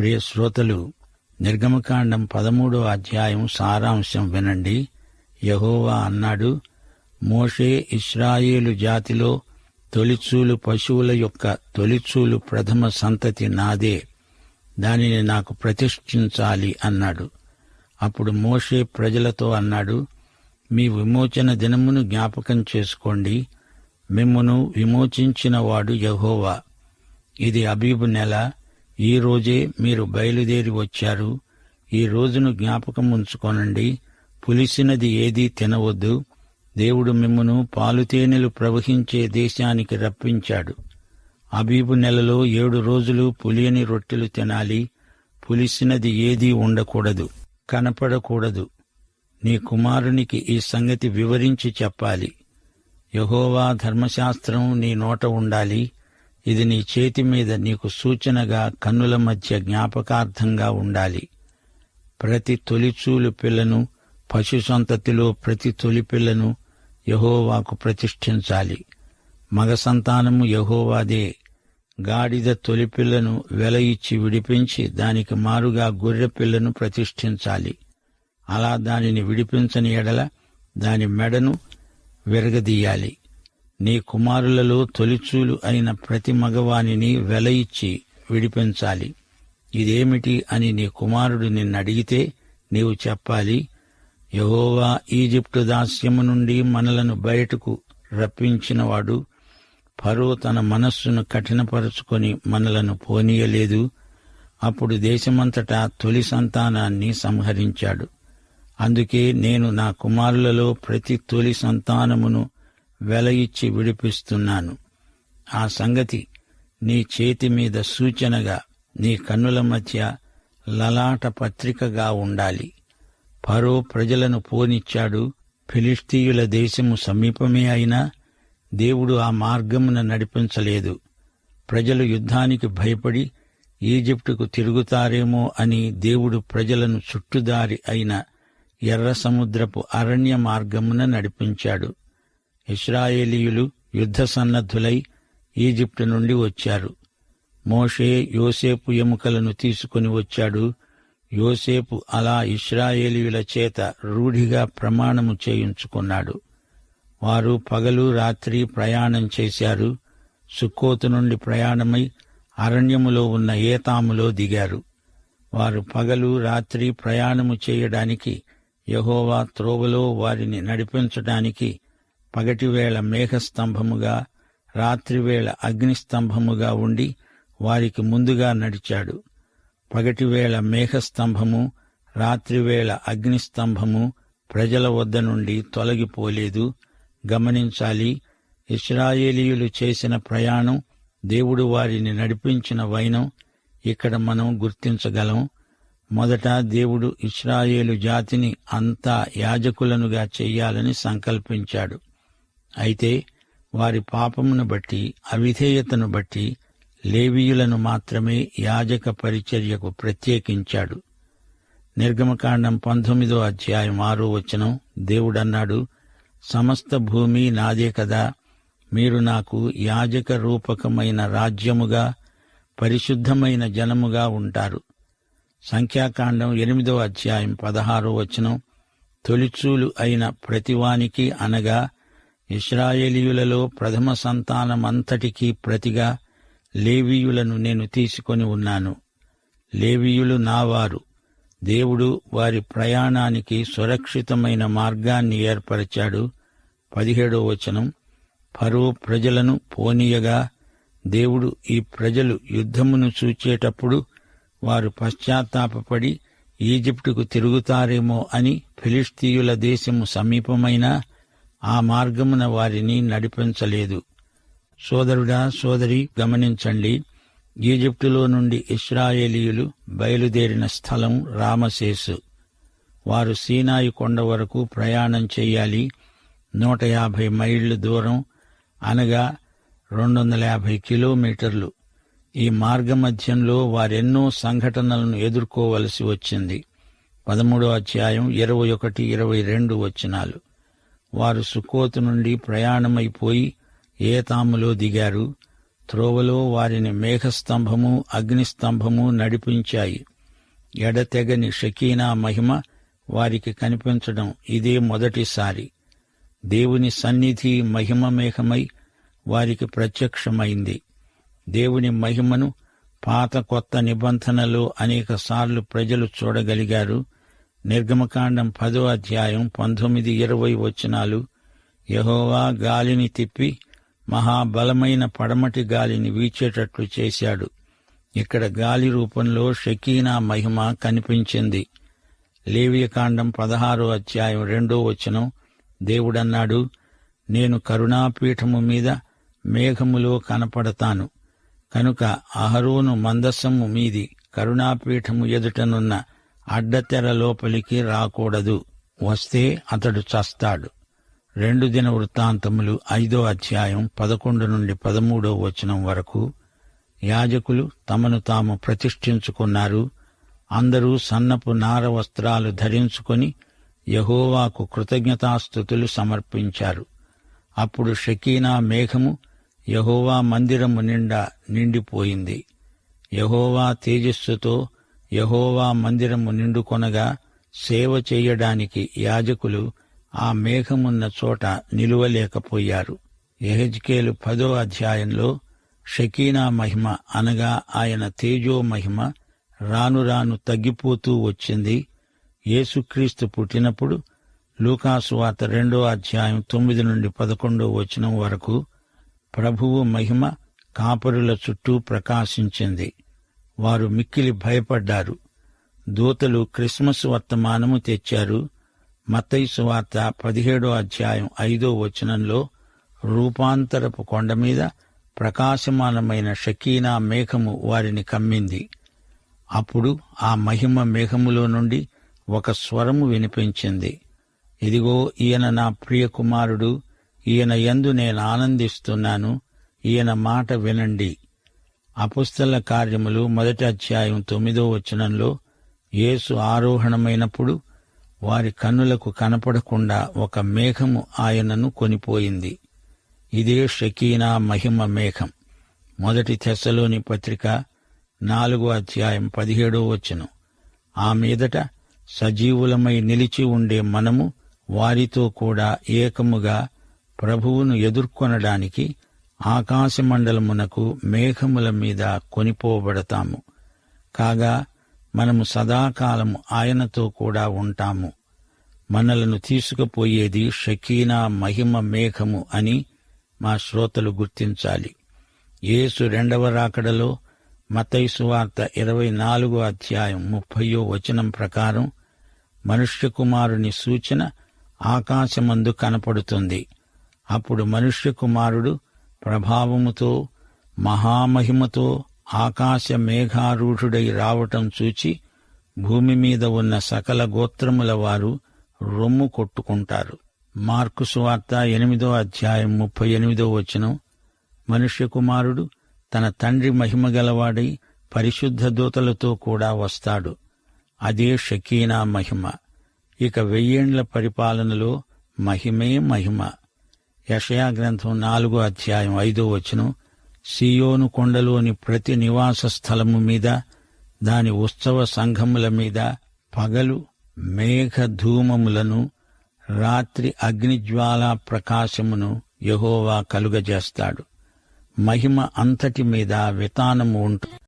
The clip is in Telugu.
ప్రియ శ్రోతలు, నిర్గమకాండం 13వ అధ్యాయం సారాంశం వినండి. యెహోవా అన్నాడు, మోషే, ఇశ్రాయేలు జాతిలో తొలిచూలు పశువుల యొక్క తొలిచూలు ప్రథమ సంతతి నాదే, దానిని నాకు ప్రతిష్ఠించాలి అన్నాడు. అప్పుడు మోషే ప్రజలతో అన్నాడు, మీ విమోచన దినమును జ్ఞాపకం చేసుకోండి. మిమ్మును విమోచించిన వాడు యెహోవా. ఇది అబీబు నెల. ఈ రోజే మీరు బయలుదేరి వచ్చారు. ఈ రోజును జ్ఞాపకం ఉంచుకోనండి. పులిసినది ఏదీ తినవద్దు. దేవుడు మిమ్మును పాలుతేనెలు ప్రవహించే దేశానికి రప్పించాడు. అబీబు నెలలో 7 రోజులు పులియని రొట్టెలు తినాలి. పులిసినది ఏదీ ఉండకూడదు, కనపడకూడదు. నీ కుమారునికి ఈ సంగతి వివరించి చెప్పాలి. యెహోవా ధర్మశాస్త్రం నీ నోట ఉండాలి. ఇది నీ చేతి మీద నీకు సూచనగా, కన్నుల మధ్య జ్ఞాపకార్థంగా ఉండాలి. ప్రతి తొలిచూలు పిల్లను, పశు సంతతిలో ప్రతి తొలి పిల్లను యెహోవాకు ప్రతిష్ఠించాలి. మగ సంతానము యెహోవాదే. గాడిద తొలి పిల్లను వెల ఇచ్చి విడిపించి దానికి మారుగా గొర్రె పిల్లను ప్రతిష్ఠించాలి. అలా దానిని విడిపించని ఎడల దాని మెడను విరగదీయాలి. నీ కుమారులలో తొలిచూలు అయిన ప్రతి మగవానిని వెల ఇచ్చి విడిపించాలి. ఇదేమిటి అని నీ కుమారుడు నిన్నడిగితే నీవు చెప్పాలి, యెహోవా ఈజిప్టు దాస్యము నుండి మనలను బయటకు రప్పించినవాడు. ఫరో తన మనస్సును కఠినపరుచుకొని మనలను పోనీయలేదు. అప్పుడు దేశమంతటా తొలి సంతానాన్ని సంహరించాడు. అందుకే నేను నా కుమారులలో ప్రతి తొలి సంతానమును వెల ఇచ్చి విడిపిస్తున్నాను. ఆ సంగతి నీ చేతి మీద సూచనగా, నీ కన్నుల మధ్య లలాట పత్రికగా ఉండాలి. ఫరో ప్రజలను పోనిచ్చాడు. ఫిలిష్తీయుల దేశము సమీపమే అయినా దేవుడు ఆ మార్గమున నడిపించలేదు. ప్రజలు యుద్ధానికి భయపడి ఈజిప్టుకు తిరుగుతారేమో అని దేవుడు ప్రజలను చుట్టుదారి అయిన ఎర్ర సముద్రపు అరణ్య మార్గమున నడిపించాడు. ఇశ్రాయేలీయులు యుద్ధ సన్నద్ధులై ఈజిప్టు నుండి వచ్చారు. మోషే యోసేపు ఎముకలను తీసుకుని వచ్చాడు. యోసేపు అలా ఇశ్రాయేలీయుల చేత రూఢిగా ప్రమాణము చేయించుకున్నాడు. వారు పగలు రాత్రి ప్రయాణం చేశారు. సుక్కోతు నుండి ప్రయాణమై అరణ్యములో ఉన్న ఏతాములో దిగారు. వారు పగలు రాత్రి ప్రయాణము చేయడానికి, యెహోవా త్రోవలో వారిని నడిపించడానికి పగటివేళ మేఘస్తంభముగా, రాత్రివేళ అగ్నిస్తంభముగా ఉండి వారికి ముందుగా నడిచాడు. పగటివేళ మేఘస్తంభము, రాత్రివేళ అగ్నిస్తంభము ప్రజల వద్ద నుండి తొలగిపోలేదు. గమనించాలి, ఇశ్రాయేలీయులు చేసిన ప్రయాణం, దేవుడు వారిని నడిపించిన వైనం ఇక్కడ మనం గుర్తించగలం. మొదట దేవుడు ఇశ్రాయేలు జాతిని అంతా యాజకులనుగా చెయ్యాలని సంకల్పించాడు. అయితే వారి పాపమును బట్టి, అవిధేయతను బట్టి లేవీయులను మాత్రమే యాజక పరిచర్యకు ప్రత్యేకించాడు. నిర్గమకాండం 19వ అధ్యాయం 6వ వచనం దేవుడన్నాడు, సమస్త భూమి నాదే కదా, మీరు నాకు యాజక రూపకమైన రాజ్యముగా, పరిశుద్ధమైన జనముగా ఉంటారు. సంఖ్యాకాండం 8వ అధ్యాయం 16వ వచనం, తొలిచూలు అయిన ప్రతివానికి అనగా ఇశ్రాయేలీయులలో ప్రథమ సంతానమంతటికీ ప్రతిగా లేవీయులను నేను తీసుకొని ఉన్నాను. లేవీయులు నావారు. దేవుడు వారి ప్రయాణానికి సురక్షితమైన మార్గాన్ని ఏర్పరిచాడు. 17వ వచనం, ఫరో ప్రజలను పోనీయగా దేవుడు ఈ ప్రజలు యుద్ధమును చూచేటప్పుడు వారు పశ్చాత్తాపపడి ఈజిప్టుకు తిరుగుతారేమో అని ఫిలిష్తీయుల దేశము సమీపమైన ఆ మార్గమున వారిని నడిపించలేదు. సోదరుడా, సోదరి, గమనించండి, ఈజిప్టులో నుండి ఇశ్రాయేలీయులు బయలుదేరిన స్థలం రామసేసు. వారు సీనాయి కొండ వరకు ప్రయాణం చెయ్యాలి. 150 మైళ్లు దూరం, అనగా 250 కిలోమీటర్లు. ఈ మార్గమధ్యంలో వారెన్నో సంఘటనలను ఎదుర్కోవలసి వచ్చింది. 13వ అధ్యాయం 21, 22 వచనాలు. వారు సుక్కోతు నుండి ప్రయాణమైపోయి ఏతాములో దిగారు. త్రోవలో వారిని మేఘస్తంభము అగ్నిస్తంభము నడిపించాయి. ఎడతెగని షకీనా మహిమ వారికి కనిపించడం ఇదే మొదటిసారి. దేవుని సన్నిధి మహిమ మేఘమై వారికి ప్రత్యక్షమైంది. దేవుని మహిమను పాత కొత్త నిబంధనలో అనేకసార్లు ప్రజలు చూడగలిగారు. నిర్గమకాండం 10వ అధ్యాయం 19-20 వచనాలు, యెహోవా గాలిని తిప్పి మహాబలమైన పడమటి గాలిని వీచేటట్లు చేశాడు. ఇక్కడ గాలి రూపంలో షకీనా మహిమ కనిపించింది. లేవియకాండం 16వ అధ్యాయం 2వ వచనం, దేవుడన్నాడు, నేను కరుణాపీఠము మీద మేఘములో కనపడతాను. కనుక అహరోను మందసము మీది కరుణాపీఠము ఎదుటనున్న అడ్డతెర లోపలికి రాకూడదు. వస్తే అతడు చస్తాడు. 2 దినవృత్తాంతములు 5వ అధ్యాయం 11-13 వచనం వరకు. యాజకులు తమను తాము ప్రతిష్ఠించుకున్నారు. అందరూ సన్నపు నార వస్త్రాలు ధరించుకొని యెహోవాకు కృతజ్ఞతాస్తుతులు సమర్పించారు. అప్పుడు షకీనా మేఘము యెహోవా మందిరము నిండా నిండిపోయింది. యెహోవా తేజస్సుతో యెహోవా మందిరము నిండుకొనగా సేవ చేయడానికి యాజకులు ఆ మేఘమున్న చోట నిలువలేకపోయారు. యెహెజ్కేలు 10వ అధ్యాయంలో షకీనా మహిమ అనగా ఆయన తేజో మహిమ రాను రాను తగ్గిపోతూ వచ్చింది. యేసుక్రీస్తు పుట్టినప్పుడు లూకాసు వార్త 2వ అధ్యాయం 9-11 వచనం వరకు ప్రభువు మహిమ కాపరుల చుట్టూ ప్రకాశించింది. వారు మిక్కిలి భయపడ్డారు. దూతలు క్రిస్మస్ వర్తమానము తెచ్చారు. మత్తయి సువార్త 17వ అధ్యాయం 5వ వచనంలో రూపాంతరపు కొండ మీద ప్రకాశమానమైన షకీనా మేఘము వారిని కమ్మింది. అప్పుడు ఆ మహిమ మేఘములో నుండి ఒక స్వరము వినిపించింది, ఇదిగో ఈయన నా ప్రియ కుమారుడు, ఈయన యందు నేను ఆనందిస్తున్నాను, ఈయన మాట వినండి. అపుస్తల కార్యములు 1వ అధ్యాయం 9వ వచనంలో యేసు ఆరోహణమైనప్పుడు వారి కన్నులకు కనపడకుండా ఒక మేఘము ఆయనను కొనిపోయింది. ఇదే షకీనా మహిమ మేఘం. 1 తెస్సలోని పత్రిక 4వ అధ్యాయం 17వ వచనం. ఆ మీదట సజీవులమై నిలిచి ఉండే మనము వారితో కూడా ఏకముగా ప్రభువును ఎదుర్కొనడానికి ఆకాశమండలమునకు మేఘముల మీద కొనిపోబడతాము. కాగా మనము సదాకాలము ఆయనతో కూడా ఉంటాము. మనలను తీసుకుపోయేది షకీనా మహిమ మేఘము అని మా శ్రోతలు గుర్తించాలి. యేసు 2వ రాకడలో మత్తయి సువార్త 24వ అధ్యాయం 30వ వచనం ప్రకారం మనుష్య కుమారుని సూచన ఆకాశమందు కనపడుతుంది. అప్పుడు మనుష్య కుమారుడు ప్రభావముతో మహామహిమతో ఆకాశ మేఘారూఢుడై రావటం చూచి భూమి మీద ఉన్న సకల గోత్రముల వారు రొమ్ము కొట్టుకుంటారు. మార్కు సువార్త 8వ అధ్యాయం 38వ వచనం, మనుష్య కుమారుడు తన తండ్రి మహిమగలవాడై పరిశుద్ధ దూతలతో కూడా వస్తాడు. అదే షకీనా మహిమ. ఇక 1000 ఏండ్ల పరిపాలనలో మహిమే మహిమ. యెషయా గ్రంథం 4వ అధ్యాయం 5వ వచనం, సీయోను కొండలోని ప్రతి నివాస స్థలము మీద, దాని ఉత్సవ సంఘముల మీద పగలు మేఘ ధూమములను, రాత్రి అగ్నిజ్వాలా ప్రకాశమును యెహోవా కలుగజేస్తాడు. మహిమ అంతటి మీద వితానము ఉంటుంది.